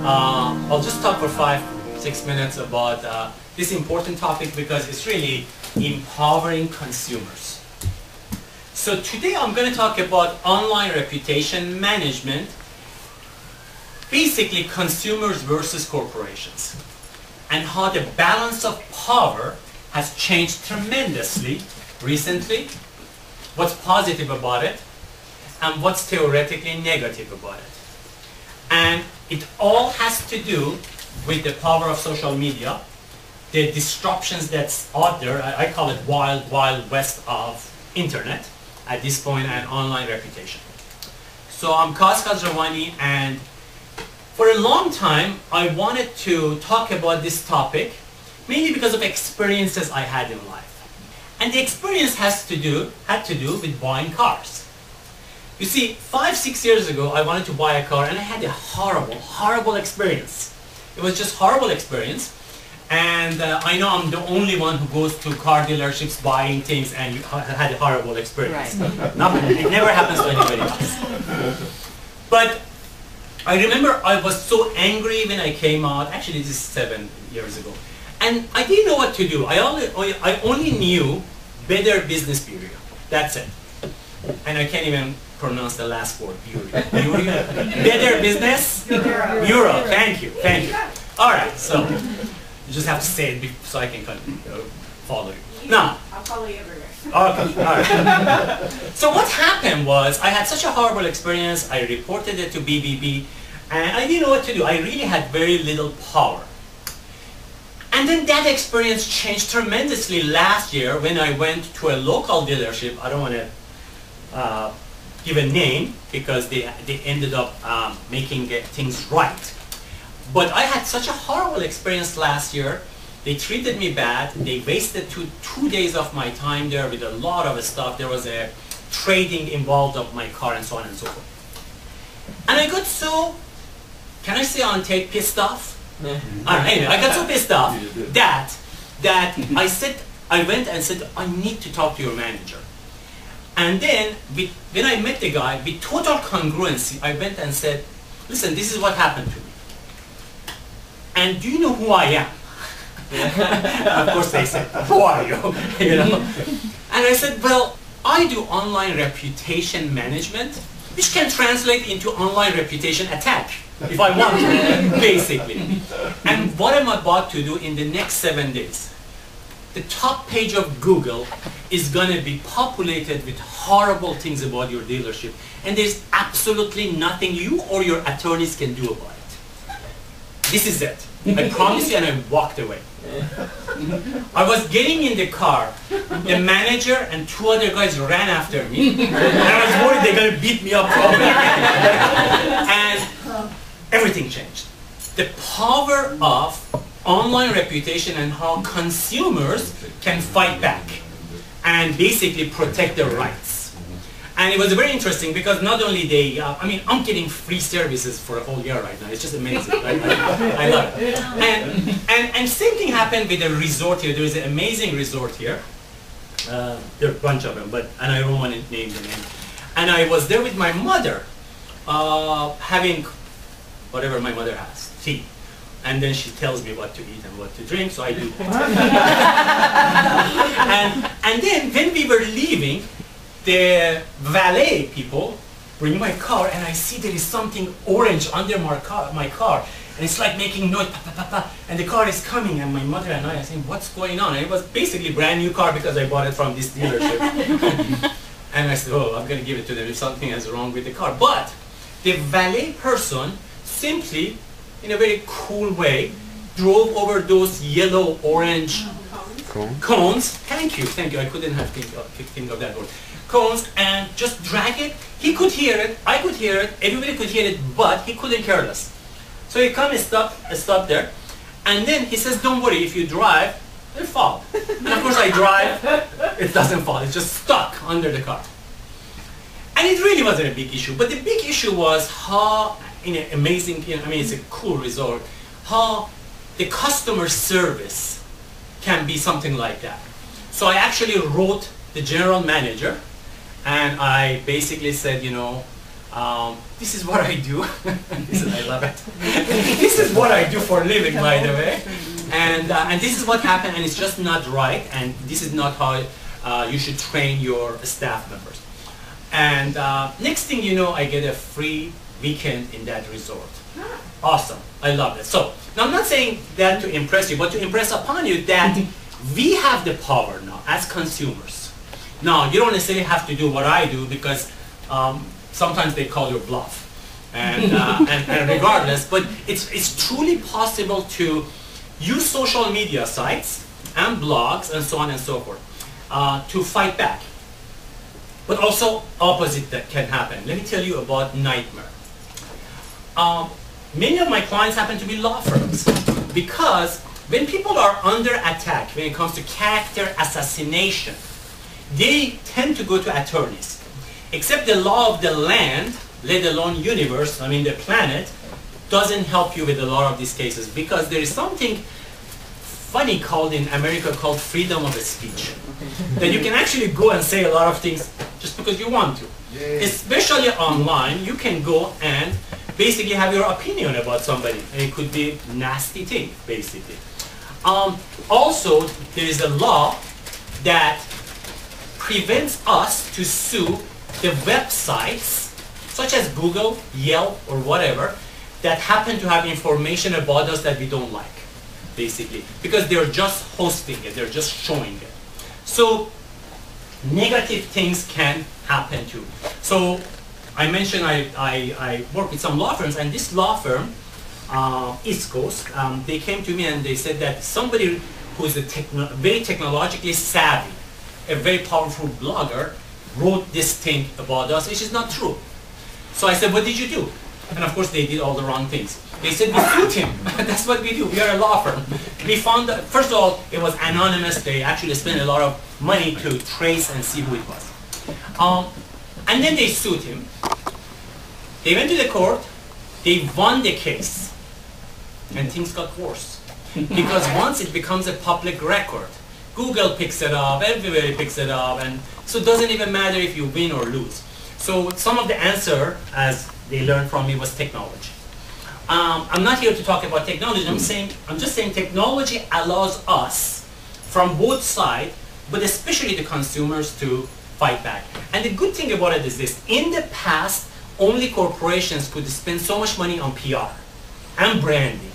I'll just talk for 5-6 minutes about this important topic because it's really empowering consumers. So today I'm going to talk about online reputation management, basically consumers versus corporations, and how the balance of power has changed tremendously recently, what's positive about it, and what's theoretically negative about it. And it all has to do with the power of social media, the disruptions that's out there. I call it wild, wild west of internet at this point, and online reputation. So I'm Koz Khosravani, and for a long time I wanted to talk about this topic, mainly because of experiences I had in life. And the experience had to do with buying cars. You see, 5-6 years ago I wanted to buy a car and I had a horrible, horrible experience. It was just horrible experience. And I know I'm the only one who goes to car dealerships buying things and had a horrible experience. Right. It never happens to anybody else. But I remember I was so angry when I came out. Actually, this is 7 years ago. And I didn't know what to do. I only knew Better Business Bureau. That's it. And I can't even pronounce the last word, Bureau. Better Business Bureau. Thank you. Thank you. All right. So you just have to say it so I can follow you. Now, I'll follow you everywhere. Okay. All right. So what happened was I had such a horrible experience. I reported it to BBB, and I didn't know what to do. I really had very little power. And then that experience changed tremendously last year when I went to a local dealership. I don't want to give a name because they ended up making things right. But I had such a horrible experience last year. They treated me bad. They wasted two days of my time there with a lot of stuff. There was a trading involved of my car and so on and so forth. And I got so, can I say on tape, pissed off? All right, anyway, I got so pissed off that I went and said, I need to talk to your manager. And then when I met the guy, with total congruency, I went and said, listen, this is what happened to me. And do you know who I am? Of course they said, who are you? You know? And I said, well, I do online reputation management, which can translate into online reputation attack, if I want to, basically. And what I'm about to do in the next 7 days, the top page of Google is going to be populated with horrible things about your dealership, and there's absolutely nothing you or your attorneys can do about it. This is it. I promise you, and I walked away. I was getting in the car. The manager and 2 other guys ran after me. And I was worried they're going to beat me up probably. And everything changed. The power of online reputation and how consumers can fight back and basically protect their rights. And it was very interesting because not only they, I mean, I'm getting free services for a whole year right now. It's just amazing. I love it. And same thing happened with a resort here. There is an amazing resort here. There are a bunch of them, and I don't want to name the name. And I was there with my mother, having whatever my mother has, tea. And then she tells me what to eat and what to drink, so I do that. and then when we were leaving, the valet people bring my car, and I see there is something orange under my car, and it's like making noise, pa, pa, pa, pa, and the car is coming, and my mother and I are saying, what's going on? And it was basically a brand new car because I bought it from this dealership. And I said, oh, I'm going to give it to them if something is wrong with the car. But the valet person simply, in a very cool way, drove over those yellow, orange cones. Thank you. I couldn't have think of that word. Cones, and just drag it. He could hear it, I could hear it, everybody could hear it, but he couldn't care less. So he come and stop there, and then he says, don't worry, if you drive, it'll fall. And of course I drive, it doesn't fall, it's just stuck under the car. And it really wasn't a big issue, but the big issue was how, in an amazing, I mean, it's a cool resort, how the customer service can be something like that. So I actually wrote the general manager, and I basically said, you know, This is what I do. I love it. This is what I do for a living, by the way. And this is what happened, and it's just not right, and this is not how you should train your staff members. And next thing you know, I get a free weekend in that resort. Awesome. I love it. So, now I'm not saying that to impress you, but to impress upon you that we have the power now as consumers. Now, you don't necessarily have to do what I do because sometimes they call your bluff. And, and regardless, but it's truly possible to use social media sites and blogs and so on and so forth to fight back. But also opposite that can happen. Let me tell you about nightmare. Many of my clients happen to be law firms because when people are under attack when it comes to character assassination, they tend to go to attorneys. Except the law of the land, let alone universe, I mean the planet, doesn't help you with a lot of these cases because there is something funny called in America called freedom of speech. That you can actually go and say a lot of things just because you want to. Yay. Especially online, you can go and basically have your opinion about somebody. And it could be a nasty thing, basically. Also, there is a law that prevents us to sue the websites, such as Google, Yelp, or whatever, that happen to have information about us that we don't like, basically. Because they're just hosting it, they're just showing it. So, negative things can happen too. So, I mentioned I work with some law firms, and this law firm, East Coast, they came to me and they said that somebody who's very technologically savvy, a very powerful blogger, wrote this thing about us, which is not true. So I said, what did you do? And of course they did all the wrong things. They said, we sued him. That's what we do. We are a law firm. We found that, first of all, it was anonymous. They actually spent a lot of money to trace and see who it was. And then they sued him. They went to the court. They won the case. And things got worse. Because once it becomes a public record, Google picks it up, everybody picks it up, and so it doesn't even matter if you win or lose. So some of the answer, as they learned from me, was technology. I'm not here to talk about technology. I'm just saying technology allows us, from both sides, but especially the consumers, to fight back. And the good thing about it is this: in the past, only corporations could spend so much money on PR and branding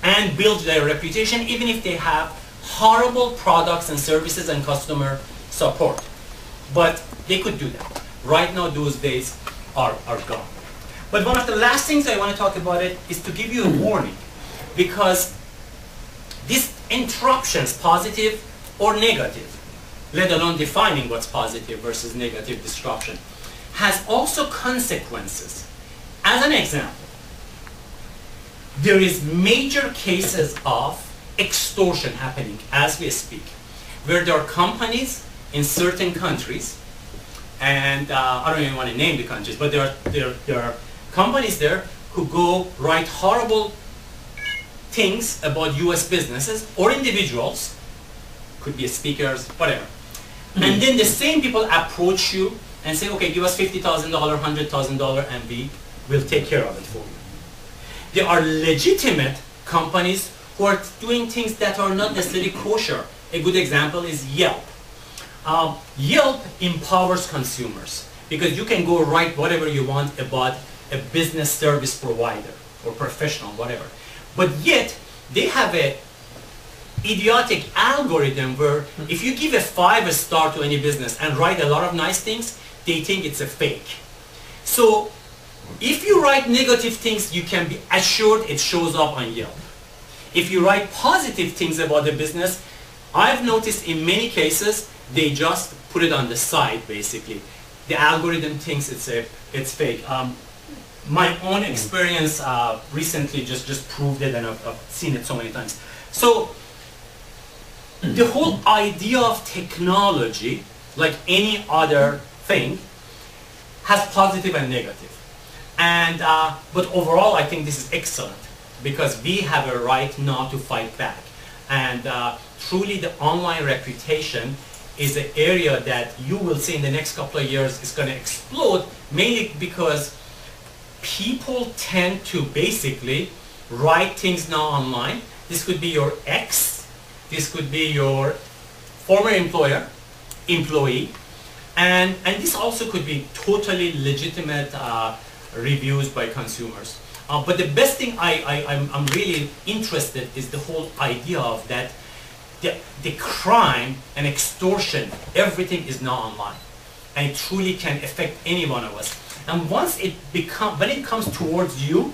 and build their reputation, even if they have horrible products and services and customer support. But they could do that. Right now, those days are gone. But one of the last things I want to talk about it is to give you a warning, because these interruptions, positive or negative, let alone defining what's positive versus negative disruption, has also consequences. As an example, there is major cases of extortion happening as we speak, where there are companies in certain countries, and I don't even want to name the countries, but there are companies there who go write horrible things about US businesses or individuals, could be speakers, whatever. And then the same people approach you and say, okay, give us $50,000, $100,000, and we will take care of it for you. There are legitimate companies who are doing things that are not necessarily kosher. A good example is Yelp. Yelp empowers consumers because you can go write whatever you want about a business service provider or professional, whatever. But yet, they have a idiotic algorithm where if you give a 5-star to any business and write a lot of nice things, they think it's a fake. So, if you write negative things, you can be assured it shows up on Yelp. If you write positive things about the business, I've noticed in many cases, they just put it on the side, basically. The algorithm thinks it's fake. My own experience recently just proved it, and I've seen it so many times. So, the whole idea of technology, like any other thing, has positive and negative. And, but overall, I think this is excellent, because we have a right now to fight back. And truly, the online reputation is an area that you will see in the next couple of years is going to explode, mainly because people tend to basically write things now online. This could be your ex, this could be your former employee, and this also could be totally legitimate reviews by consumers. But the best thing I'm really interested is the whole idea of that the crime and extortion, everything is now online, and it truly can affect any one of us. And once when it comes towards you,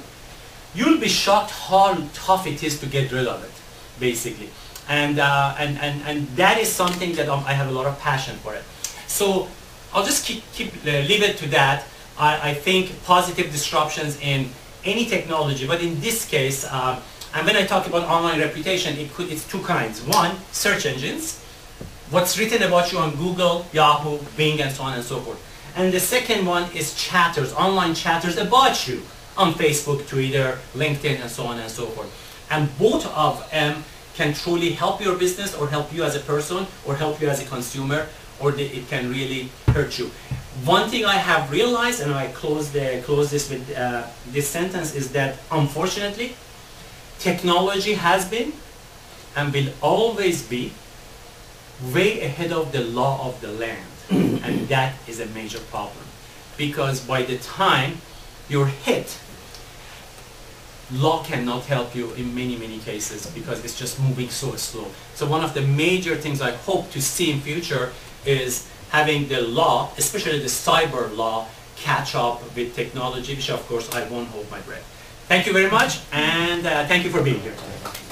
you'll be shocked how tough it is to get rid of it, basically. And that is something that I have a lot of passion for it. So I'll just leave it to that. I think positive disruptions in any technology, but in this case, and when I talk about online reputation, it's two kinds. One, search engines, what's written about you on Google, Yahoo, Bing, and so on and so forth. And the second one is chatters, online chatters about you on Facebook, Twitter, LinkedIn, and so on and so forth. And both of them can truly help your business, or help you as a person, or help you as a consumer, or it can really hurt you. One thing I have realized, and I close this with this sentence, is that unfortunately, technology has been and will always be way ahead of the law of the land. And that is a major problem, because by the time you're hit, law cannot help you in many cases, because it's just moving so slow. So one of the major things I hope to see in future is having the law, especially the cyber law, catch up with technology, which of course I won't hold my breath. Thank you very much, and thank you for being here today.